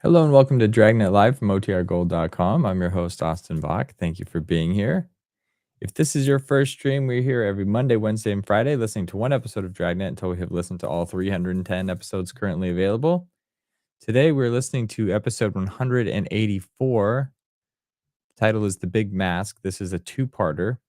Hello and welcome to Dragnet Live from OTRGold.com. I'm your host, Austin Bach. Thank you for being here. If this is your first stream, we're here every Monday, Wednesday, and Friday listening to one episode of Dragnet until we have listened to all 310 episodes currently available. Today, we're listening to episode 184. The title is The Big Mask. This is a two-parter.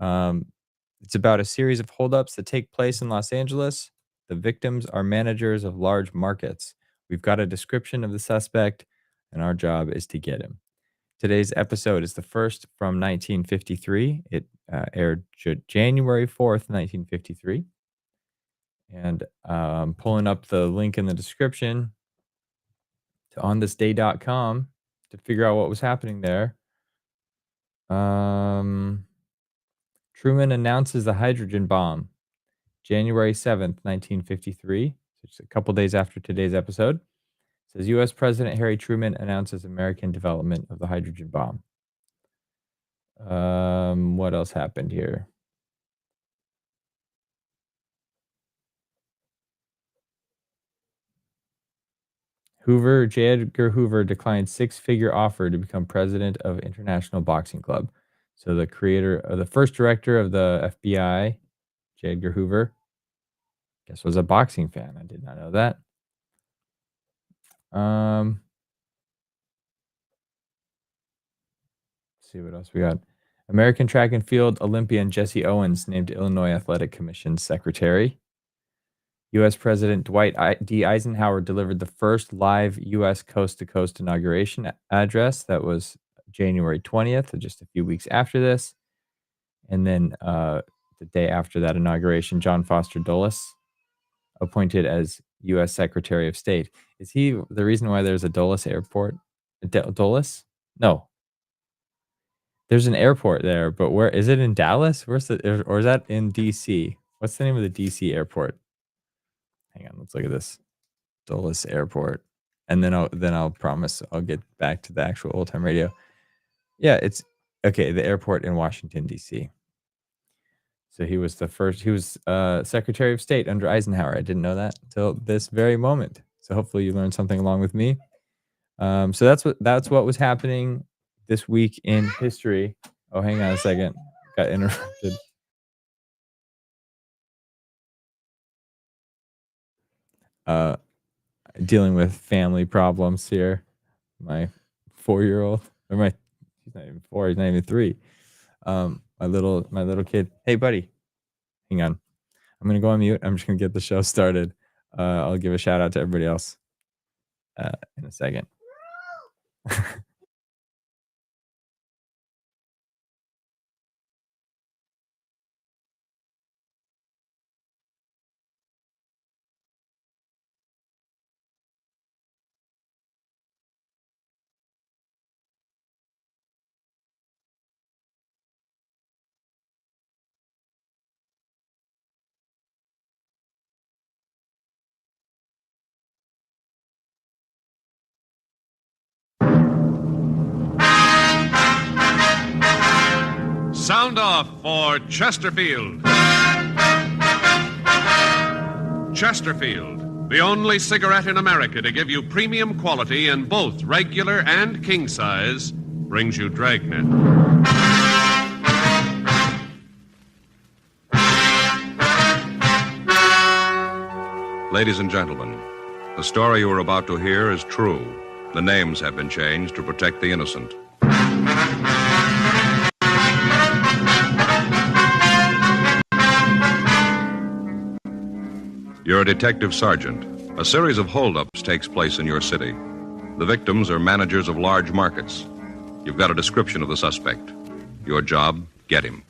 It's about a series of holdups that take place in Los Angeles. The victims are managers of large markets. We've got a description of the suspect, and our job is to get him. Today's episode is the first from 1953. It aired January 4th, 1953. And I'm pulling up the link in the description to onthisday.com to figure out what was happening there. Truman announces the hydrogen bomb, January 7th, 1953. Just a couple days after today's episode. It says U.S. President Harry Truman announces American development of the hydrogen bomb. What else happened here? J. Edgar Hoover declined six-figure offer to become president of International Boxing Club. So the the first director of the FBI, J. Edgar Hoover, I guess was a boxing fan. I did not know that. Let's see what else we got. American track and field Olympian Jesse Owens named Illinois Athletic Commission secretary. U.S. President Dwight D. Eisenhower delivered the first live U.S. coast-to-coast inauguration address. That was January 20th, just a few weeks after this. And then the day after that inauguration, John Foster Dulles appointed as U.S. Secretary of State. Is he the reason why there's a Dulles airport? Dulles? No. There's an airport there, but where is it in Dallas? Or is that in D.C.? What's the name of the D.C. airport? Hang on, let's look at this. Dulles Airport. And then I'll promise I'll get back to the actual old time radio. Yeah, it's okay, the airport in Washington, D.C. So he was Secretary of State under Eisenhower. I didn't know that until this very moment. So hopefully you learned something along with me. So that's what was happening this week in history. Oh, hang on a second. Got interrupted. Dealing with family problems here. My 4-year-old, or he's not even 4, he's not even 3. My little kid. Hey, buddy, hang on. I'm gonna go on mute. I'm just gonna get the show started. I'll give a shout out to everybody else in a second. Sound off for Chesterfield. Chesterfield, the only cigarette in America to give you premium quality in both regular and king size, brings you Dragnet. Ladies and gentlemen, the story you are about to hear is true. The names have been changed to protect the innocent. You're a detective sergeant. A series of holdups takes place in your city. The victims are managers of large markets. You've got a description of the suspect. Your job, get him.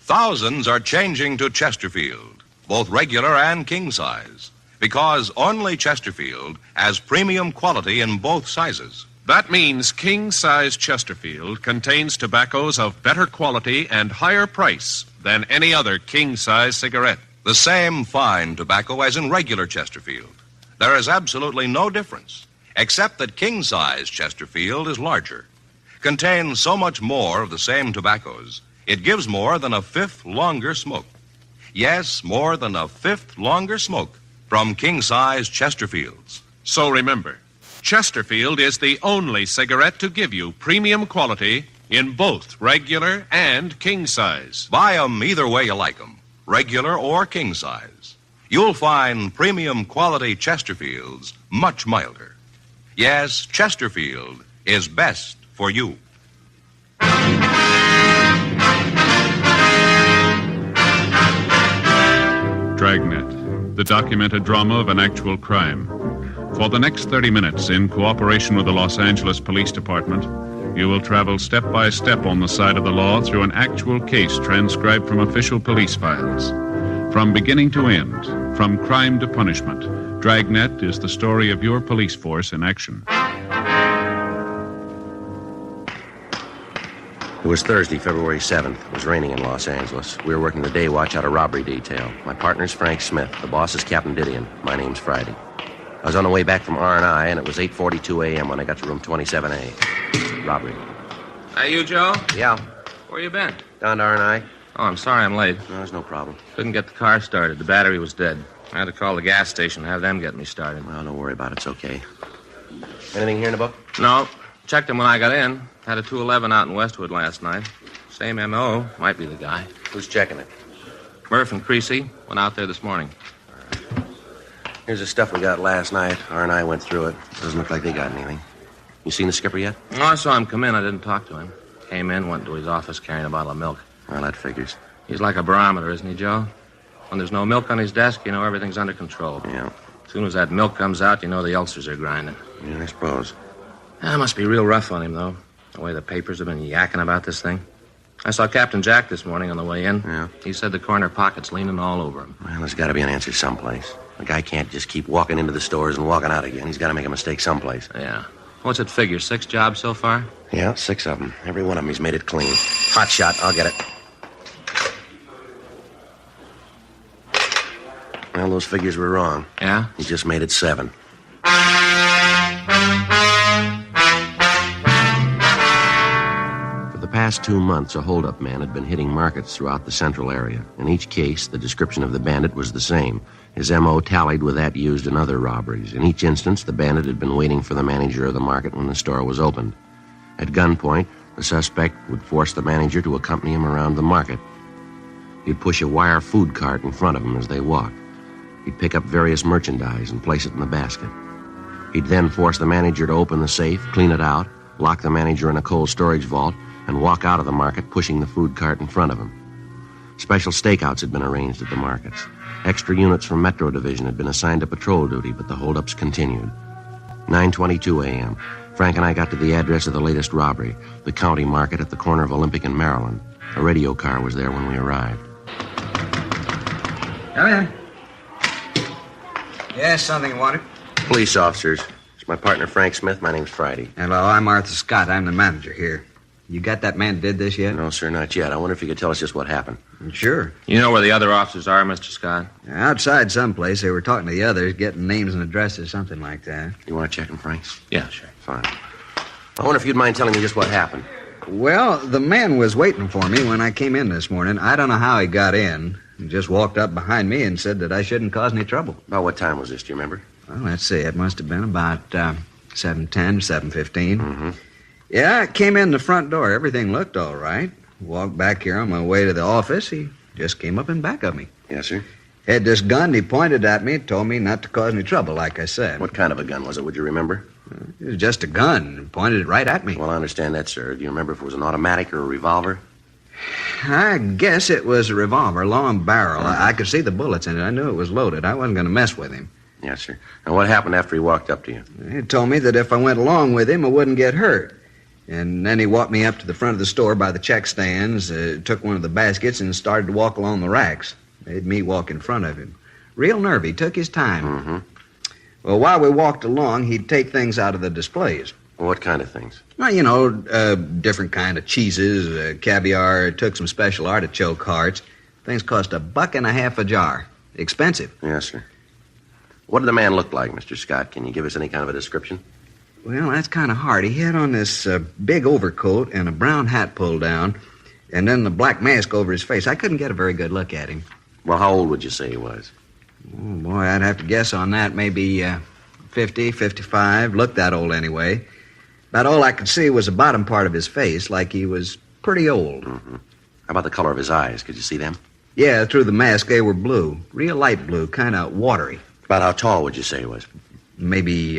Thousands are changing to Chesterfield, both regular and king size, because only Chesterfield has premium quality in both sizes. That means king-size Chesterfield contains tobaccos of better quality and higher price than any other king-size cigarette. The same fine tobacco as in regular Chesterfield. There is absolutely no difference, except that king-size Chesterfield is larger, contains so much more of the same tobaccos, it gives more than a fifth longer smoke. Yes, more than a fifth longer smoke from king-size Chesterfields. So remember, Chesterfield is the only cigarette to give you premium quality in both regular and king size. Buy 'em either way you like 'em, regular or king size. You'll find premium quality Chesterfields much milder. Yes, Chesterfield is best for you. Dragnet, the documented drama of an actual crime. For the next 30 minutes, in cooperation with the Los Angeles Police Department, you will travel step by step on the side of the law through an actual case transcribed from official police files. From beginning to end, from crime to punishment, Dragnet is the story of your police force in action. It was Thursday, February 7th. It was raining in Los Angeles. We were working the day watch out of robbery detail. My partner's Frank Smith. The boss is Captain Didion. My name's Friday. I was on the way back from R&I, and it was 8:42 a.m. when I got to room 27A. Robbery. Hey, you, Joe? Yeah. Where you been? Down to R&I? Oh, I'm sorry I'm late. No, there's no problem. Couldn't get the car started. The battery was dead. I had to call the gas station and have them get me started. Well, don't worry about it. It's okay. Anything here in the book? No. Checked him when I got in. Had a 211 out in Westwood last night. Same M.O. Might be the guy. Who's checking it? Murph and Creasy went out there this morning. Here's the stuff we got last night. R&I went through it. Doesn't look like they got anything. You seen the skipper yet? Oh, I saw him come in. I didn't talk to him. Came in, went to his office carrying a bottle of milk. Well, that figures. He's like a barometer, isn't he, Joe? When there's no milk on his desk, you know everything's under control. Yeah. As soon as that milk comes out, you know the ulcers are grinding. Yeah, I suppose. That must be real rough on him, though. The way the papers have been yakking about this thing. I saw Captain Jack this morning on the way in. Yeah. He said the corner pocket's leaning all over him. Well, there's got to be an answer someplace. The guy can't just keep walking into the stores and walking out again. He's got to make a mistake someplace. Yeah. What's it figure? 6 jobs so far? Yeah, 6 of them. Every one of them, he's made it clean. Hot shot. I'll get it. Well, those figures were wrong. Yeah? He just made it 7. For the past 2 months, a holdup man had been hitting markets throughout the central area. In each case, the description of the bandit was the same. His M.O. tallied with that used in other robberies. In each instance, the bandit had been waiting for the manager of the market when the store was opened. At gunpoint, the suspect would force the manager to accompany him around the market. He'd push a wire food cart in front of him as they walked. He'd pick up various merchandise and place it in the basket. He'd then force the manager to open the safe, clean it out, lock the manager in a cold storage vault, and walk out of the market pushing the food cart in front of him. Special stakeouts had been arranged at the markets. Extra units from Metro Division had been assigned to patrol duty, but the holdups continued. 9:22 a.m. Frank and I got to the address of the latest robbery, the county market at the corner of Olympic and Maryland. A radio car was there when we arrived. Come in. Yes, something you wanted? Police officers. It's my partner, Frank Smith. My name's Friday. Hello, I'm Arthur Scott. I'm the manager here. You got that man that did this yet? No, sir, not yet. I wonder if you could tell us just what happened. Sure. You know where the other officers are, Mr. Scott? Outside someplace. They were talking to the others, getting names and addresses, something like that. You want to check them, Frank? Yeah, sure. Fine. I wonder if you'd mind telling me just what happened. Well, the man was waiting for me when I came in this morning. I don't know how he got in. He just walked up behind me and said that I shouldn't cause any trouble. About what time was this, do you remember? Well, let's see. It must have been about 7:10, 7:15. Mm-hmm. Yeah, I came in the front door. Everything looked all right. Walked back here on my way to the office. He just came up in back of me. Yes, sir. Had this gun. He pointed at me, told me not to cause any trouble, like I said. What kind of a gun was it, would you remember? It was just a gun. He pointed it right at me. Well, I understand that, sir. Do you remember if it was an automatic or a revolver? I guess it was a revolver, long barrel. I could see the bullets in it. I knew it was loaded. I wasn't going to mess with him. Yes, sir. Now, what happened after he walked up to you? He told me that if I went along with him, I wouldn't get hurt. And then he walked me up to the front of the store by the check stands, took one of the baskets, and started to walk along the racks. Made me walk in front of him. Real nervy. Took his time. Mm-hmm. Well, while we walked along, he'd take things out of the displays. Well, what kind of things? Well, you know, different kind of cheeses, caviar. Took some special artichoke hearts. Things cost $1.50 a jar. Expensive. Yes, sir. What did the man look like, Mr. Scott? Can you give us any kind of a description? Well, that's kind of hard. He had on this big overcoat and a brown hat pulled down, and then the black mask over his face. I couldn't get a very good look at him. Well, how old would you say he was? Oh, boy, I'd have to guess on that. Maybe 50, 55. Looked that old anyway. About all I could see was the bottom part of his face, like he was pretty old. Mm-hmm. How about the color of his eyes? Could you see them? Yeah, through the mask, they were blue. Real light blue, kind of watery. About how tall would you say he was? Maybe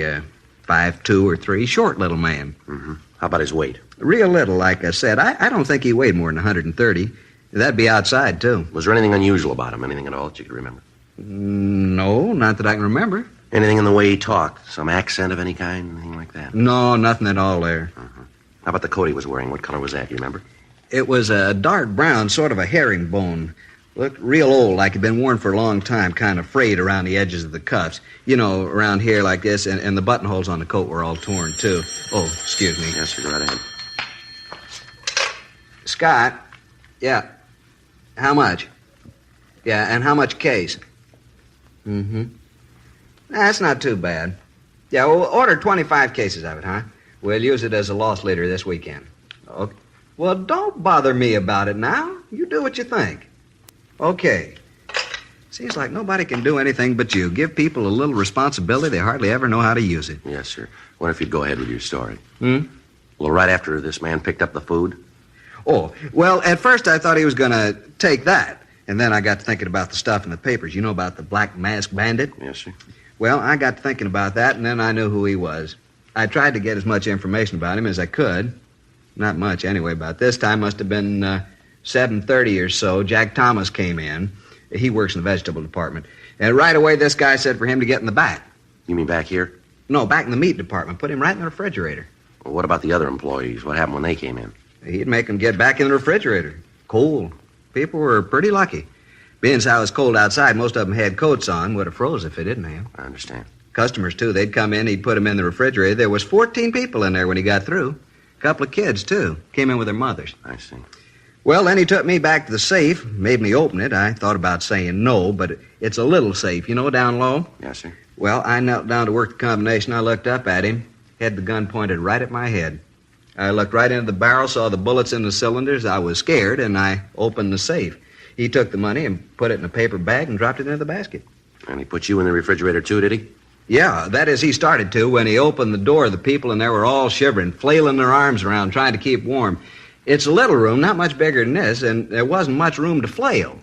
5'2" or 3. Short little man. Mm-hmm. How about his weight? Real little, like I said. I don't think he weighed more than 130. That'd be outside, too. Was there anything unusual about him? Anything at all that you could remember? No, not that I can remember. Anything in the way he talked? Some accent of any kind? Anything like that? No, nothing at all there. Uh-huh. How about the coat he was wearing? What color was that? Do you remember? It was a dark brown, sort of a herringbone. Looked real old, like it'd been worn for a long time, kind of frayed around the edges of the cuffs. You know, around here like this, and the buttonholes on the coat were all torn, too. Oh, excuse me. Yes, sir. Go right ahead. Scott? Yeah. How much? Yeah, and how much case? Mm-hmm. That's not too bad. Yeah, we'll order 25 cases of it, huh? We'll use it as a loss leader this weekend. Okay. Well, don't bother me about it now. You do what you think. Okay. Seems like nobody can do anything but you. Give people a little responsibility, they hardly ever know how to use it. Yes, sir. What if you'd go ahead with your story? Hmm? Well, right after this man picked up the food? Oh, well, at first I thought he was going to take that. And then I got to thinking about the stuff in the papers. You know about the Black Mask Bandit? Yes, sir. Well, I got to thinking about that, and then I knew who he was. I tried to get as much information about him as I could. Not much, anyway. About this time must have been 7:30 or so. Jack Thomas came in. He works in the vegetable department. And right away, this guy said for him to get in the back. You mean back here? No, back in the meat department. Put him right in the refrigerator. Well, what about the other employees? What happened when they came in? He'd make them get back in the refrigerator. Cold. People were pretty lucky. Being as how it was cold outside, most of them had coats on. Would have froze if they didn't have. I understand. Customers, too. They'd come in, he'd put them in the refrigerator. There was 14 people in there when he got through. A couple of kids, too. Came in with their mothers. I see. Well, then he took me back to the safe, made me open it. I thought about saying no, but it's a little safe, you know, down low. Yes, sir. Well, I knelt down to work the combination. I looked up at him, had the gun pointed right at my head. I looked right into the barrel, saw the bullets in the cylinders. I was scared, and I opened the safe. He took the money and put it in a paper bag and dropped it into the basket. And he put you in the refrigerator, too, did he? Yeah, that is, he started to. When he opened the door, the people in there were all shivering, flailing their arms around, trying to keep warm. It's a little room, not much bigger than this, and there wasn't much room to flail.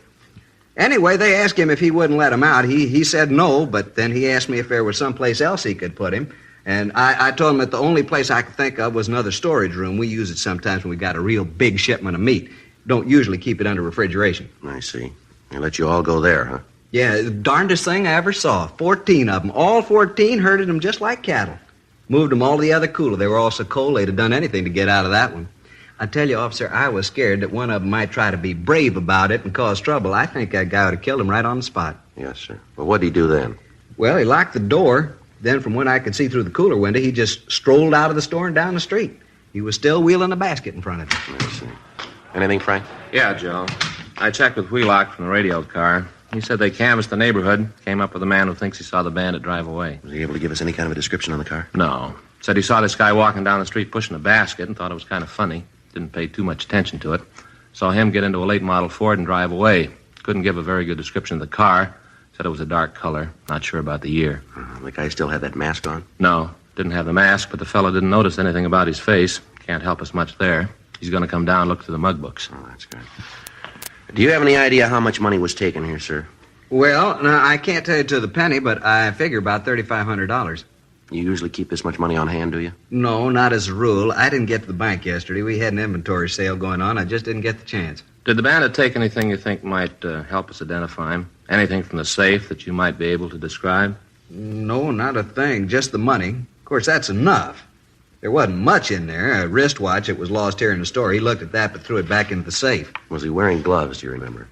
Anyway, they asked him if he wouldn't let him out. He said no, but then he asked me if there was someplace else he could put him. And I told him that the only place I could think of was another storage room. We use it sometimes when we got a real big shipment of meat. Don't usually keep it under refrigeration. I see. They let you all go there, huh? Yeah, the darndest thing I ever saw. 14 of them. All 14 herded them just like cattle. Moved them all to the other cooler. They were all so cold they'd have done anything to get out of that one. I tell you, officer, I was scared that one of them might try to be brave about it and cause trouble. I think that guy would have killed him right on the spot. Yes, sir. Well, what did he do then? Well, he locked the door. Then from when I could see through the cooler window, he just strolled out of the store and down the street. He was still wheeling a basket in front of him. I see. Anything, Frank? Yeah, Joe. I checked with Wheelock from the radio car. He said they canvassed the neighborhood, came up with a man who thinks he saw the bandit drive away. Was he able to give us any kind of a description on the car? No. Said he saw this guy walking down the street pushing a basket and thought it was kind of funny. Didn't pay too much attention to it. Saw him get into a late model Ford and drive away. Couldn't give a very good description of the car. Said it was a dark color. Not sure about the year. The guy still had that mask on? No. Didn't have the mask, but the fellow didn't notice anything about his face. Can't help us much there. He's going to come down and look through the mug books. Oh, that's good. Do you have any idea how much money was taken here, sir? Well, no, I can't tell you to the penny, but I figure about $3,500. You usually keep this much money on hand, do you? No, not as a rule. I didn't get to the bank yesterday. We had an inventory sale going on. I just didn't get the chance. Did the bandit take anything you think might help us identify him? Anything from the safe that you might be able to describe? No, not a thing. Just the money. Of course, that's enough. There wasn't much in there. A wristwatch that was lost here in the store. He looked at that but threw it back into the safe. Was he wearing gloves, do you remember?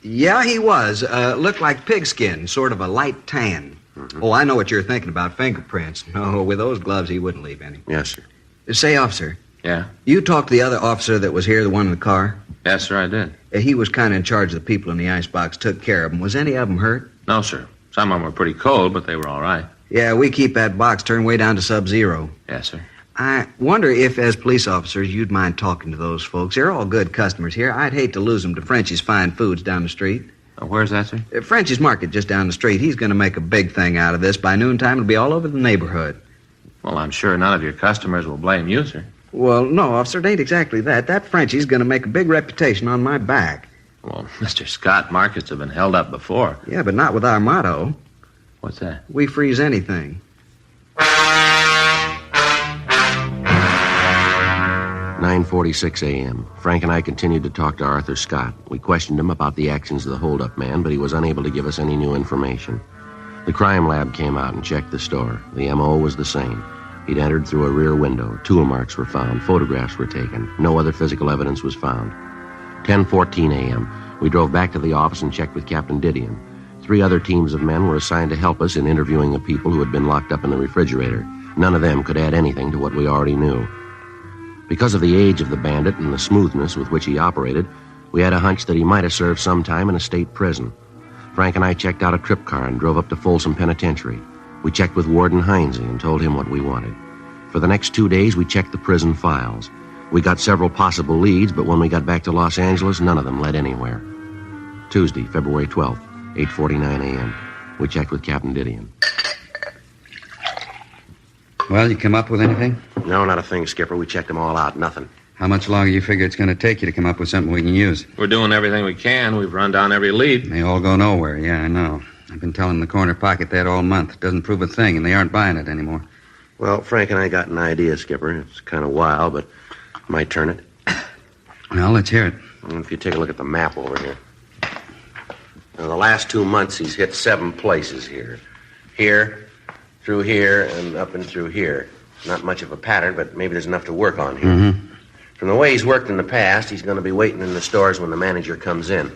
Yeah, he was. Looked like pigskin, sort of a light tan. Mm-hmm. Oh, I know what you're thinking about, fingerprints. No, with those gloves, he wouldn't leave any. Yes, sir. Say, officer. Yeah? You talked to the other officer that was here, the one in the car? Yes, sir, I did. He was kind of in charge of the people in the icebox, took care of them. Was any of them hurt? No, sir. Some of them were pretty cold, but they were all right. Yeah, we keep that box turned way down to sub-zero. Yes, sir. I wonder if, as police officers, you'd mind talking to those folks. They're all good customers here. I'd hate to lose them to Frenchie's Fine Foods down the street. Where's that, sir? Frenchie's Market just down the street. He's going to make a big thing out of this. By noontime, it'll be all over the neighborhood. Well, I'm sure none of your customers will blame you, sir. Well, no, officer, it ain't exactly that. That Frenchie's going to make a big reputation on my back. Well, Mr. Scott, markets have been held up before. Yeah, but not with our motto. What's that? We freeze anything. 9:46 a.m. Frank and I continued to talk to Arthur Scott. We questioned him about the actions of the holdup man, but he was unable to give us any new information. The crime lab came out and checked the store. The M.O. was the same. He'd entered through a rear window. Tool marks were found. Photographs were taken. No other physical evidence was found. 10:14 a.m. We drove back to the office and checked with Captain Didion. 3 other teams of men were assigned to help us in interviewing the people who had been locked up in the refrigerator. None of them could add anything to what we already knew. Because of the age of the bandit and the smoothness with which he operated, we had a hunch that he might have served some time in a state prison. Frank and I checked out a trip car and drove up to Folsom Penitentiary. We checked with Warden Heinze and told him what we wanted. For the next 2 days, we checked the prison files. We got several possible leads, but when we got back to Los Angeles, none of them led anywhere. Tuesday, February 12th, 8:49 a.m. We checked with Captain Didion. Well, you come up with anything? No, not a thing, Skipper. We checked them all out. Nothing. How much longer you figure it's going to take you to come up with something we can use? We're doing everything we can. We've run down every lead. They all go nowhere, yeah, I know. I've been telling the corner pocket that all month. It doesn't prove a thing, and they aren't buying it anymore. Well, Frank and I got an idea, Skipper. It's kind of wild, but might turn it. Well, let's hear it. If you take a look at the map over here. In the last 2 months, he's hit 7 places here. Here, through here, and up and through here. Not much of a pattern, but maybe there's enough to work on here. Mm-hmm. From the way he's worked in the past, he's going to be waiting in the stores when the manager comes in.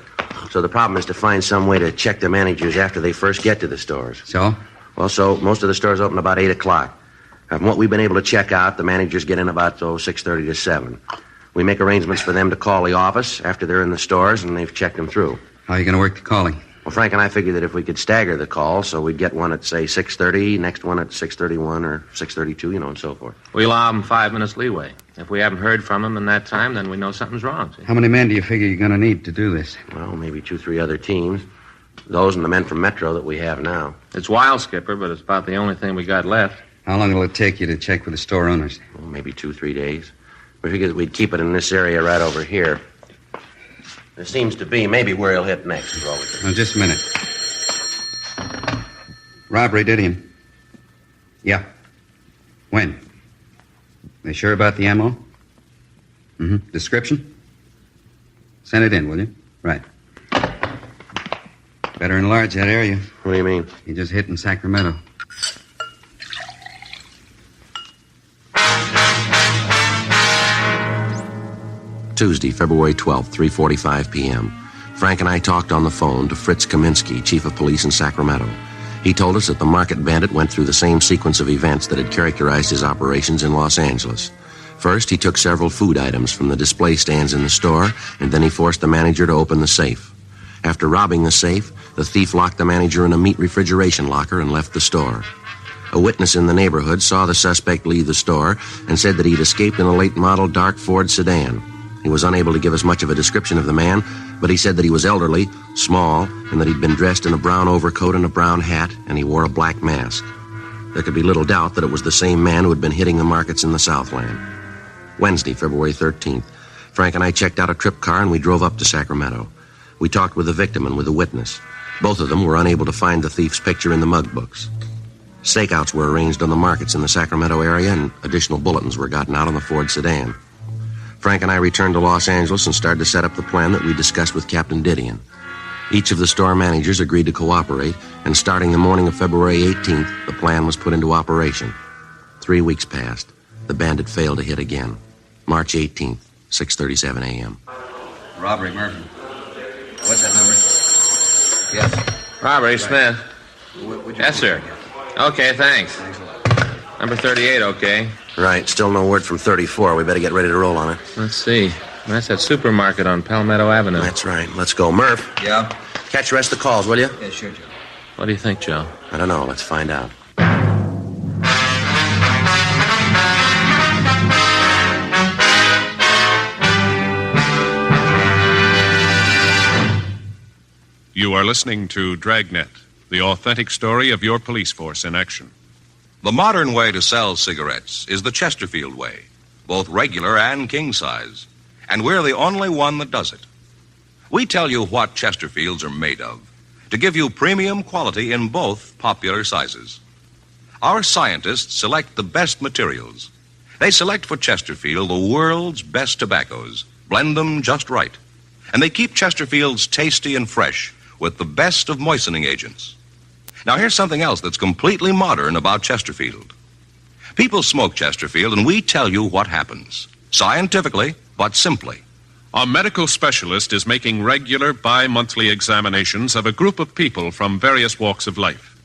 So the problem is to find some way to check the managers after they first get to the stores. So? Well, so most of the stores open about 8 o'clock. From what we've been able to check out, the managers get in about 6:30 to 7. We make arrangements for them to call the office after they're in the stores and they've checked them through. How are you going to work the calling? Well, Frank and I figured that if we could stagger the call, so we'd get one at, say, 6:30, next one at 6:31 or 6:32, and so forth. We allow them 5 minutes leeway. If we haven't heard from them in that time, then we know something's wrong. See? How many men do you figure you're going to need to do this? Well, maybe 2, 3 other teams. Those and the men from Metro that we have now. It's wild, Skipper, but it's about the only thing we got left. How long will it take you to check with the store owners? Well, maybe 2, 3 days. We figured we'd keep it in this area right over here. There seems to be maybe where he'll hit next. Is all we can. Now, just a minute. Robbery, Didion. Yeah. When? They sure about the ammo? Mm-hmm. Description? Send it in, will you? Right. Better enlarge that area. What do you mean? You just hit in Sacramento. Tuesday, February 12th, 3:45 p.m. Frank and I talked on the phone to Fritz Kaminsky, chief of police in Sacramento. He told us that the market bandit went through the same sequence of events that had characterized his operations in Los Angeles. First, he took several food items from the display stands in the store, and then he forced the manager to open the safe. After robbing the safe, the thief locked the manager in a meat refrigeration locker and left the store. A witness in the neighborhood saw the suspect leave the store and said that he'd escaped in a late-model dark Ford sedan. He was unable to give us much of a description of the man, but he said that he was elderly, small, and that he'd been dressed in a brown overcoat and a brown hat, and he wore a black mask. There could be little doubt that it was the same man who had been hitting the markets in the Southland. Wednesday, February 13th. Frank and I checked out a trip car and we drove up to Sacramento. We talked with the victim and with the witness. Both of them were unable to find the thief's picture in the mug books. Stakeouts were arranged on the markets in the Sacramento area, and additional bulletins were gotten out on the Ford sedan. Frank and I returned to Los Angeles and started to set up the plan that we discussed with Captain Didion. Each of the store managers agreed to cooperate, and starting the morning of February 18th, the plan was put into operation. 3 weeks passed. The bandit failed to hit again. March 18th, 6:37 a.m. Robbery, Murphy. What's that number? Yes. Robbery, Smith. Yes, sir. Okay, thanks. Thanks a lot. Number 38, okay. Right, still no word from 34. We better get ready to roll on it. Let's see. That's that supermarket on Palmetto Avenue. That's right. Let's go. Murph, Yeah? catch the rest of the calls, will you? Yeah, sure, Joe. What do you think, Joe? I don't know. Let's find out. You are listening to Dragnet, the authentic story of your police force in action. The modern way to sell cigarettes is the Chesterfield way, both regular and king size. And we're the only one that does it. We tell you what Chesterfields are made of to give you premium quality in both popular sizes. Our scientists select the best materials. They select for Chesterfield the world's best tobaccos, blend them just right. And they keep Chesterfields tasty and fresh with the best of moistening agents. Now, here's something else that's completely modern about Chesterfield. People smoke Chesterfield, and we tell you what happens. Scientifically, but simply. A medical specialist is making regular bi-monthly examinations of a group of people from various walks of life.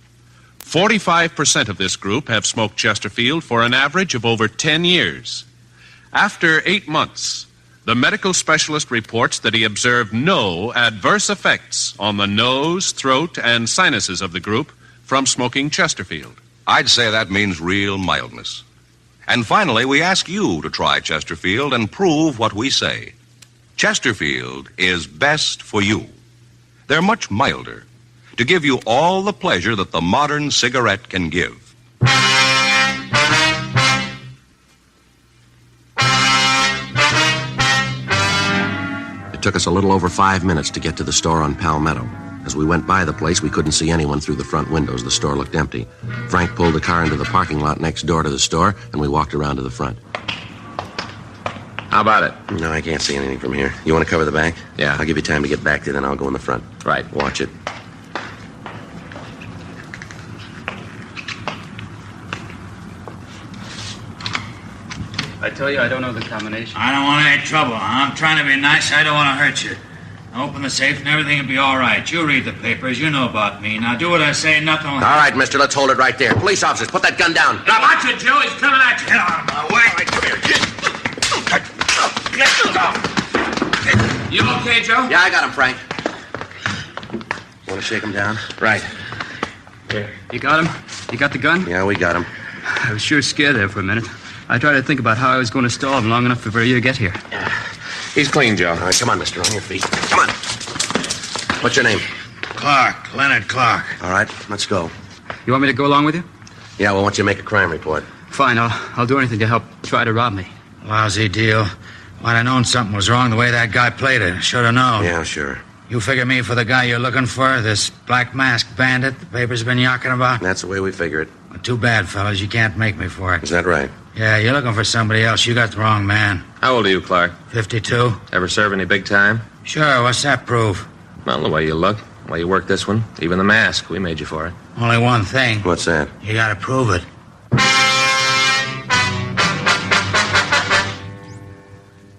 45% of this group have smoked Chesterfield for an average of over 10 years. After 8 months, the medical specialist reports that he observed no adverse effects on the nose, throat, and sinuses of the group from smoking Chesterfield. I'd say that means real mildness. And finally, we ask you to try Chesterfield and prove what we say. Chesterfield is best for you. They're much milder, to give you all the pleasure that the modern cigarette can give. It took us a little over 5 minutes to get to the store on Palmetto. As we went by the place, we couldn't see anyone through the front windows. The store looked empty. Frank pulled the car into the parking lot next door to the store, and we walked around to the front. How about it? No, I can't see anything from here. You want to cover the back? Yeah. I'll give you time to get back there, then I'll go in the front. Right. Watch it. I tell you, I don't know the combination. I don't want any trouble. I'm trying to be nice. I don't want to hurt you. Open the safe and everything will be all right. You read the papers. You know about me. Now do what I say. Nothing will All right, mister, let's hold it right there. Police officers, put that gun down. Now watch it, Joe. He's coming at you. Get out of my way. All right, come here. You okay, Joe? Yeah, I got him, Frank. Want to shake him down? Right. Here. You got him? You got the gun? Yeah, we got him. I was sure scared there for a minute. I tried to think about how I was going to stall him long enough for you to get here. He's clean, Joe. All right, come on, mister, on your feet. Come on. What's your name? Clark. Leonard Clark. All right, let's go. You want me to go along with you? Yeah, well, why don't you make a crime report? Fine, I'll do anything to help try to rob me. Lousy deal. Might have known something was wrong the way that guy played it. Should have known. Yeah, sure. You figure me for the guy you're looking for? This black mask bandit the paper's been yakking about? That's the way we figure it. Well, too bad, fellas. You can't make me for it. Is that right? Yeah, you're looking for somebody else. You got the wrong man. How old are you, Clark? 52? Ever serve any big time? Sure, what's that prove? Well, the way you look, the way you work this one, even the mask, we made you for it. Only one thing. What's that? You gotta prove it.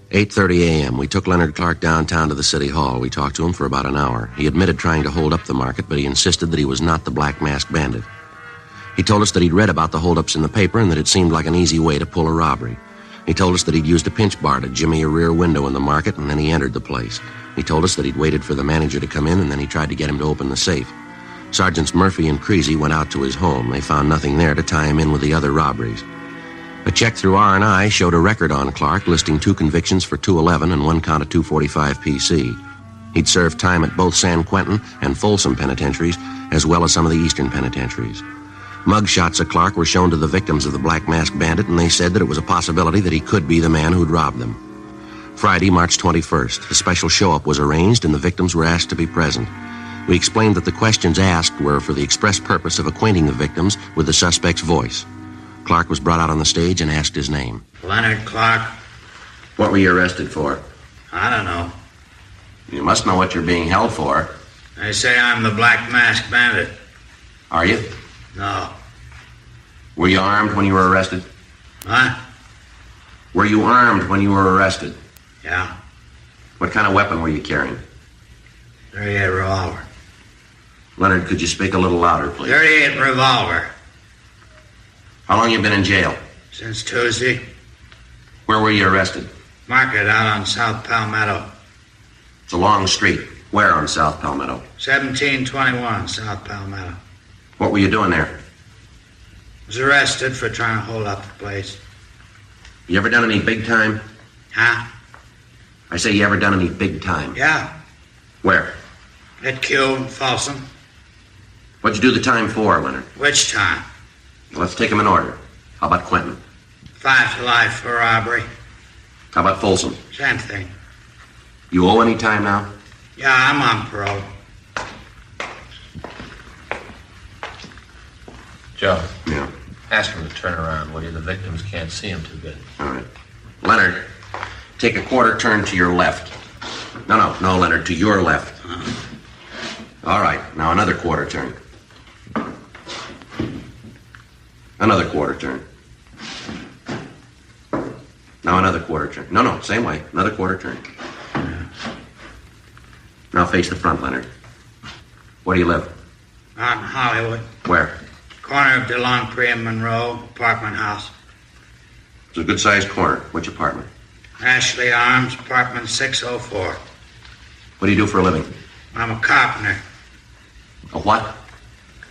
8:30 a.m. We took Leonard Clark downtown to the city hall. We talked to him for about an hour. He admitted trying to hold up the market, but he insisted that he was not the Black Mask Bandit. He told us that he'd read about the holdups in the paper and that it seemed like an easy way to pull a robbery. He told us that he'd used a pinch bar to jimmy a rear window in the market, and then he entered the place. He told us that he'd waited for the manager to come in, and then he tried to get him to open the safe. Sergeants Murphy and Creasy went out to his home. They found nothing there to tie him in with the other robberies. A check through R&I showed a record on Clark listing 2 convictions for 211 and 1 count of 245 PC. He'd served time at both San Quentin and Folsom penitentiaries, as well as some of the eastern penitentiaries. Mugshots of Clark were shown to the victims of the Black Mask Bandit, and they said that it was a possibility that he could be the man who'd robbed them. Friday, March 21st, a special show-up was arranged, and the victims were asked to be present. We explained that the questions asked were for the express purpose of acquainting the victims with the suspect's voice. Clark was brought out on the stage and asked his name. Leonard Clark. What were you arrested for? I don't know. You must know what you're being held for. They say I'm the Black Mask Bandit. Are you? No. Were you armed when you were arrested? Huh? Were you armed when you were arrested? Yeah. What kind of weapon were you carrying? 38 revolver. Leonard, could you speak a little louder, please? 38 revolver. How long you been in jail? Since Tuesday. Where were you arrested? Market out on South Palmetto. It's a long street. Where on South Palmetto? 1721 South Palmetto. What were you doing there? Was arrested for trying to hold up the place. You ever done any big time? Huh? I say, you ever done any big time? Yeah. Where? At Q and Folsom. What'd you do the time for, Leonard? Which time? Well, let's take them in order. How about Quentin? 5 to life for robbery. How about Folsom? Same thing. You owe any time now? Yeah, I'm on parole. Joe, Yeah. ask him to turn around, will you? The victims can't see him too good. All right. Leonard, take a quarter turn to your left. No, Leonard, to your left. All right, now another quarter turn. Another quarter turn. Now another quarter turn. No, same way. Another quarter turn. Now face the front, Leonard. Where do you live? Out in Hollywood. Where? Corner of DeLongpre and Monroe, apartment house. It's a good-sized corner. Which apartment? Ashley Arms, apartment 604. What do you do for a living? I'm a carpenter. A what?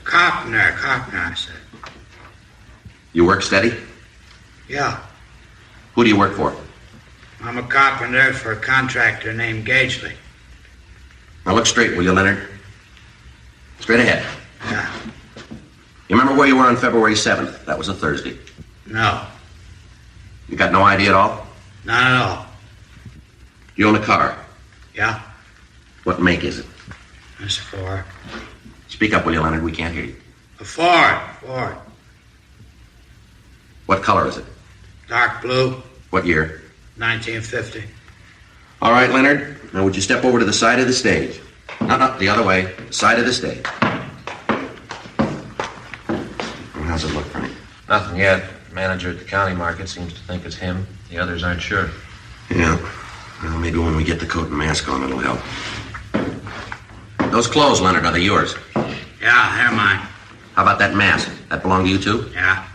Carpenter, I said. You work steady? Yeah. Who do you work for? I'm a carpenter for a contractor named Gagely. Now look straight, will you, Leonard? Straight ahead. Yeah. You remember where you were on February 7th? That was a Thursday. No. You got no idea at all? Not at all. You own a car. Yeah? What make is it? It's a Ford. Speak up, will you, Leonard? We can't hear you. A Ford. What color is it? Dark blue, What year? 1950. All right, Leonard. Now would you step over to the side of the stage? No, the other way. Side of the stage. Well, how's it look, Frank? Nothing yet. Manager at the county market seems to think it's him. The others aren't sure. Yeah. Well, maybe when we get the coat and mask on, it'll help. Those clothes, Leonard, are they yours? Yeah, they're mine. How about that mask? That belong to you, too? Yeah.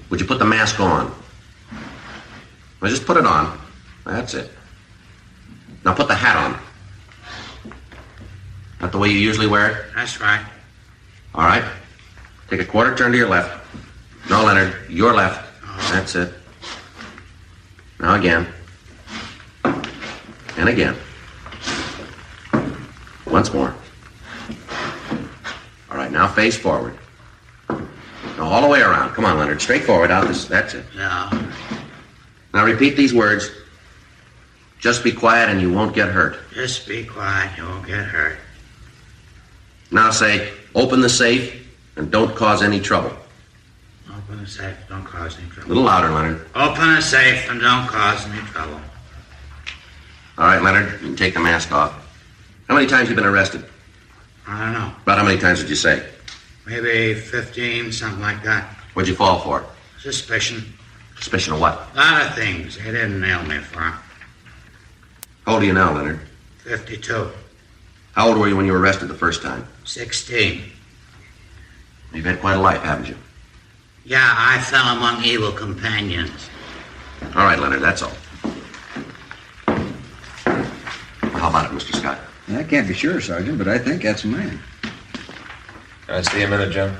Would you put the mask on? Well, just put it on. That's it. Now put the hat on. Not the way you usually wear it? That's right. All right. Take a quarter turn to your left. No, Leonard, your left. That's it. Now again. And again. Once more. All right, now face forward. Now all the way around. Come on, Leonard. Straight forward out this. That's it. Yeah. Now repeat these words. Just be quiet and you won't get hurt. Just be quiet, you won't get hurt. Now say, open the safe and don't cause any trouble. Open the safe, don't cause any A trouble. little louder, Leonard. Open the safe and don't cause any trouble. All right, Leonard, you can take the mask off. How many times have you been arrested? I don't know. About how many times did you say? Maybe 15, something like that. What'd you fall for? Suspicion. Suspicion of what? A lot of things. They didn't nail me for 'em. How old are you now, Leonard? 52. How old were you when you were arrested the first time? 16. You've had quite a life, haven't you? Yeah, I fell among evil companions. All right, Leonard, that's all. Well, how about it, Mr. Scott? I can't be sure, Sergeant, but I think that's a man. Can I see a minute, Joe?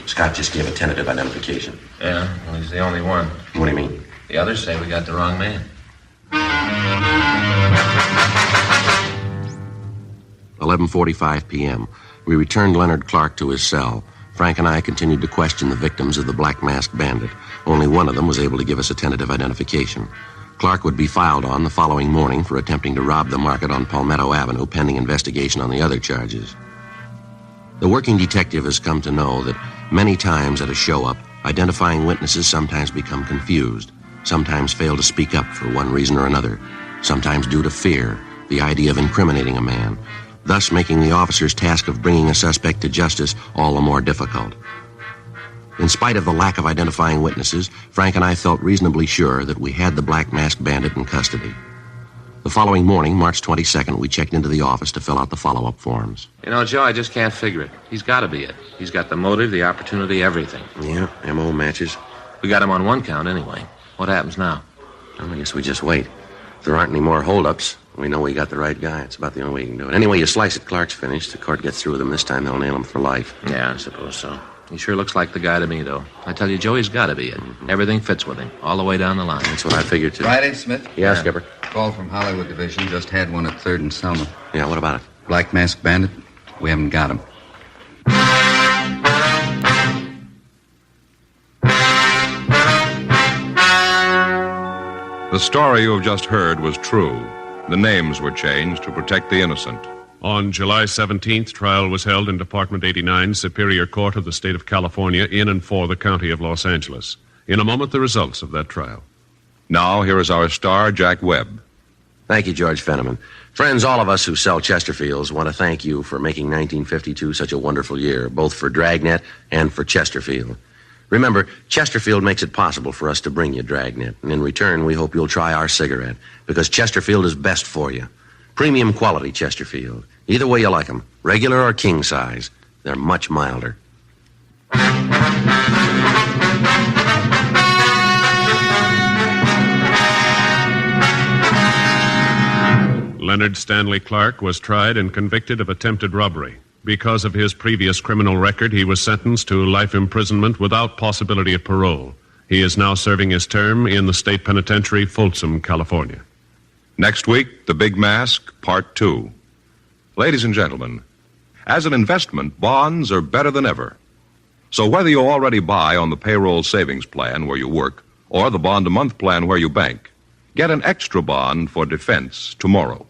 Scott just gave a tentative identification. Yeah, well, he's the only one. What do you mean? The others say we got the wrong man. 11:45 p.m. We returned Leonard Clark to his cell. Frank and I continued to question the victims of the Black Masked Bandit. Only one of them was able to give us a tentative identification. Clark would be filed on the following morning for attempting to rob the market on Palmetto Avenue, pending investigation on the other charges. The working detective has come to know that many times at a show-up, identifying witnesses sometimes become confused, sometimes fail to speak up for one reason or another, sometimes due to fear, the idea of incriminating a man, thus making the officer's task of bringing a suspect to justice all the more difficult. In spite of the lack of identifying witnesses, Frank and I felt reasonably sure that we had the Black Masked Bandit in custody. The following morning, March 22nd, we checked into the office to fill out the follow-up forms. You know, Joe, I just can't figure it. He's got to be it. He's got the motive, the opportunity, everything. Yeah, M.O. matches. We got him on one count anyway. What happens now? Well, I guess we just wait. If there aren't any more holdups, we know we got the right guy. It's about the only way you can do it. Anyway, you slice it, Clark's finished. The court gets through with him this time, they'll nail him for life. Yeah, I suppose so. He sure looks like the guy to me, though. I tell you, Joey's got to be it. Everything fits with him, all the way down the line. That's what I figured, too. Friday, Smith? Yeah, Skipper. Call from Hollywood Division. Just had one at 3rd and Selma. Yeah, what about it? Black Mask Bandit. We haven't got him. The story you have just heard was true. The names were changed to protect the innocent. On July 17th, trial was held in Department 89, Superior Court of the State of California, in and for the County of Los Angeles. In a moment, the results of that trial. Now, here is our star, Jack Webb. Thank you, George Fenneman. Friends, all of us who sell Chesterfields want to thank you for making 1952 such a wonderful year, both for Dragnet and for Chesterfield. Remember, Chesterfield makes it possible for us to bring you Dragnet, and in return, we hope you'll try our cigarette, because Chesterfield is best for you. Premium quality Chesterfield. Either way you like them, regular or king size, they're much milder. Leonard Stanley Clark was tried and convicted of attempted robbery. Because of his previous criminal record, he was sentenced to life imprisonment without possibility of parole. He is now serving his term in the state penitentiary, Folsom, California. Next week, The Big Mask, Part 2. Ladies and gentlemen, as an investment, bonds are better than ever. So whether you already buy on the payroll savings plan where you work or the bond-a-month plan where you bank, get an extra bond for defense tomorrow.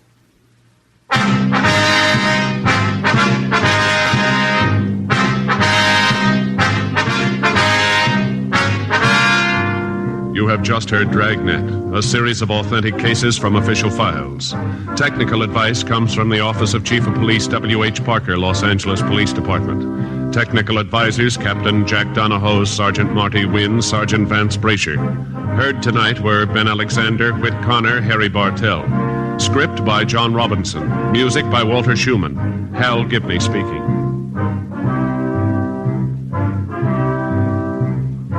You have just heard Dragnet, a series of authentic cases from official files. Technical advice comes from the Office of Chief of Police W.H. Parker, Los Angeles Police Department. Technical advisors Captain Jack Donahoe, Sergeant Marty Wynn, Sergeant Vance Brasher. Heard tonight were Ben Alexander, Whit Connor, Harry Bartell. Script by John Robinson. Music by Walter Schumann. Hal Gibney speaking.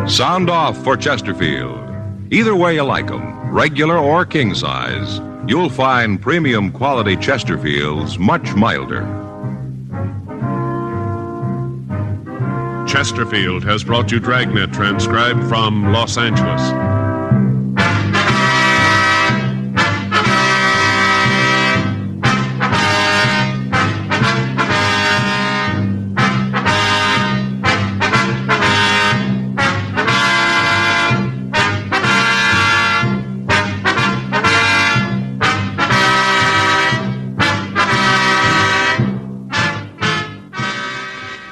Sound off for Chesterfield. Either way you like 'em, regular or king size, you'll find premium quality Chesterfields much milder. Chesterfield has brought you Dragnet, transcribed from Los Angeles.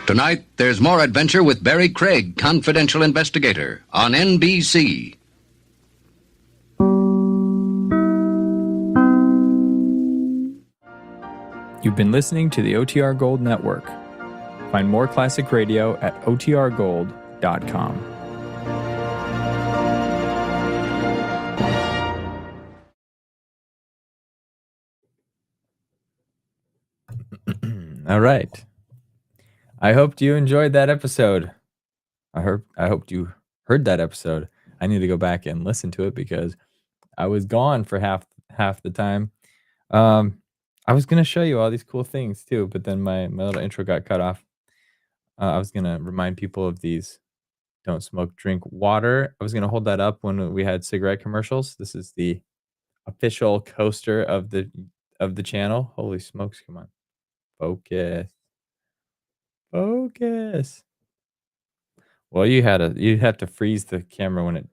Tonight, there's more adventure with Barry Craig, confidential investigator, on NBC. You've been listening to the OTR Gold Network. Find more classic radio at otrgold.com. All right. I hoped you enjoyed that episode. I hoped you heard that episode. I need to go back and listen to it because I was gone for half the time. I was going to show you all these cool things too, but then my little intro got cut off. I was going to remind people of these don't smoke, drink water. I was going to hold that up when we had cigarette commercials. This is the official coaster of the channel. Holy smokes, come on. Focus. Well, you have to freeze the camera when it.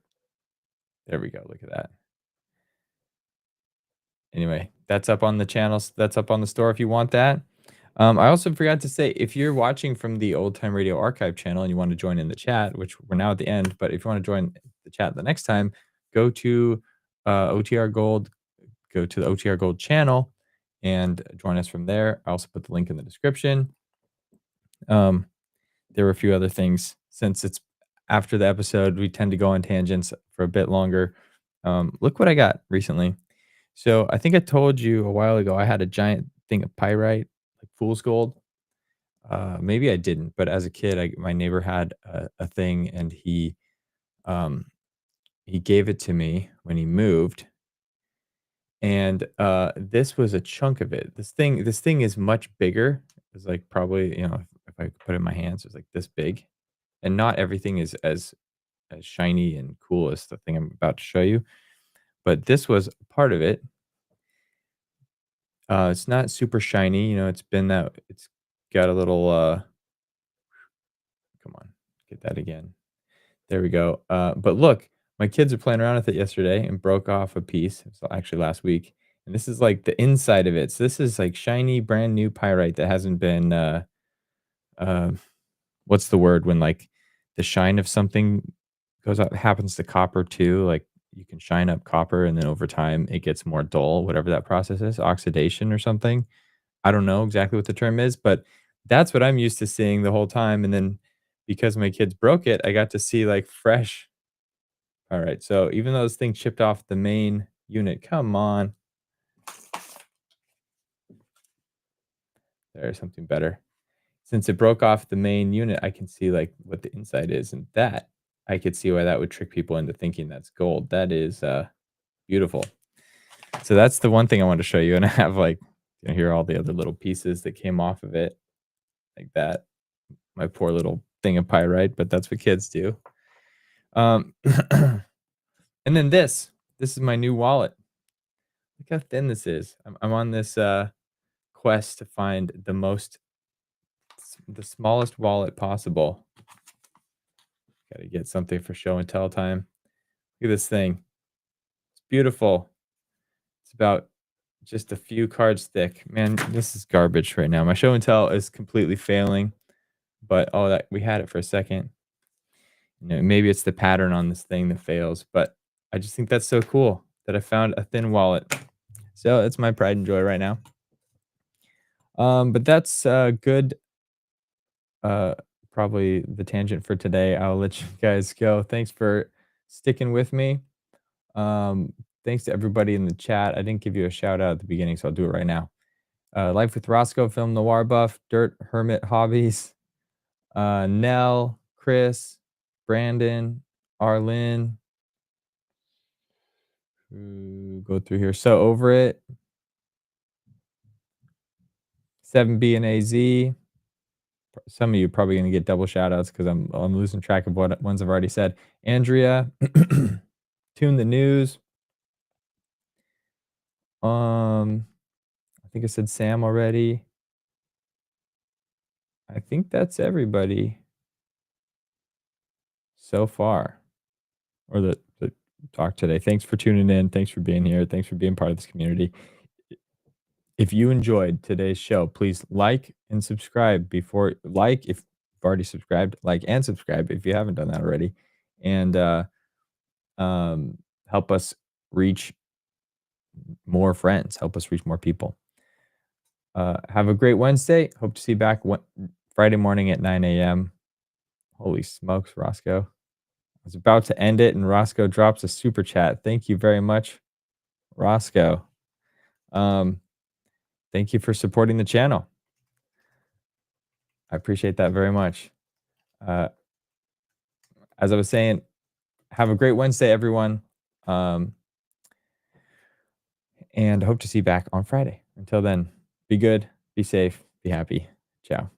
There we go. Look at that. Anyway, that's up on the channels. That's up on the store if you want that. I also forgot to say, if you're watching from the Old Time Radio Archive channel and you want to join in the chat, which we're now at the end, but if you want to join the chat the next time, go to OTR Gold, go to the OTR Gold channel and join us from there. I also put the link in the description. There were a few other things. Since it's after the episode, we tend to go on tangents for a bit longer. Look what I got recently. So I think I told you a while ago I had a giant thing of pyrite, like fool's gold. Maybe I didn't, but as a kid, my neighbor had a thing, and he gave it to me when he moved. And this was a chunk of it. This thing is much bigger. It's like probably, if I put it in my hands, it's like this big. and not everything is as shiny and cool as the thing I'm about to show you, but this was part of it. It's not super shiny, it's got a little, come on, get that again. There we go. But look, my kids were playing around with it yesterday and broke off a piece. It was actually last week. And this is like the inside of it. So this is like shiny, brand new pyrite that hasn't been, uh, what's the word when like the shine of something goes out, happens to copper too. Like you can shine up copper and then over time it gets more dull, whatever that process is, oxidation or something. I don't know exactly what the term is, but that's what I'm used to seeing the whole time. And then because my kids broke it, I got to see like fresh. All right. So even though this thing chipped off the main unit, come on. There's something better. Since it broke off the main unit, I can see like what the inside is. And that I could see why that would trick people into thinking that's gold. That is beautiful. So that's the one thing I wanted to show you. And I have like, here are all the other little pieces that came off of it like that. My poor little thing of pyrite, but that's what kids do. And then this is my new wallet. Look how thin this is. I'm on this quest to find the smallest wallet possible. Got to get something for show and tell time. Look at this thing. It's beautiful. It's about just a few cards thick. Man, this is garbage right now. My show and tell is completely failing. But that we had it for a second. Maybe it's the pattern on this thing that fails, but I just think that's so cool that I found a thin wallet. So it's my pride and joy right now. But that's good. Probably the tangent for today. I'll let you guys go. Thanks for sticking with me. Thanks to everybody in the chat. I didn't give you a shout out at the beginning, so I'll do it right now. Life with Roscoe, Film Noir Buff, Dirt Hermit Hobbies, Nell, Chris, Brandon, Arlene. Go through here. So over it. 7B and AZ. Some of you are probably going to get double shout outs because I'm losing track of what ones I've already said. Andrea, Tune the News. I think I said Sam already. I think that's everybody so far, or the talk today. Thanks for tuning in. Thanks for being here. Thanks for being part of this community. If you enjoyed today's show, please like and subscribe if you've already subscribed, like and subscribe if you haven't done that already. And help us reach more friends, help us reach more people. Have a great Wednesday. Hope to see you back Friday morning at 9 a.m. Holy smokes, Roscoe. I was about to end it and Roscoe drops a super chat. Thank you very much, Roscoe. Thank you for supporting the channel. I appreciate that very much. As I was saying, have a great Wednesday, everyone. And hope to see you back on Friday. Until then, be good, be safe, be happy. Ciao.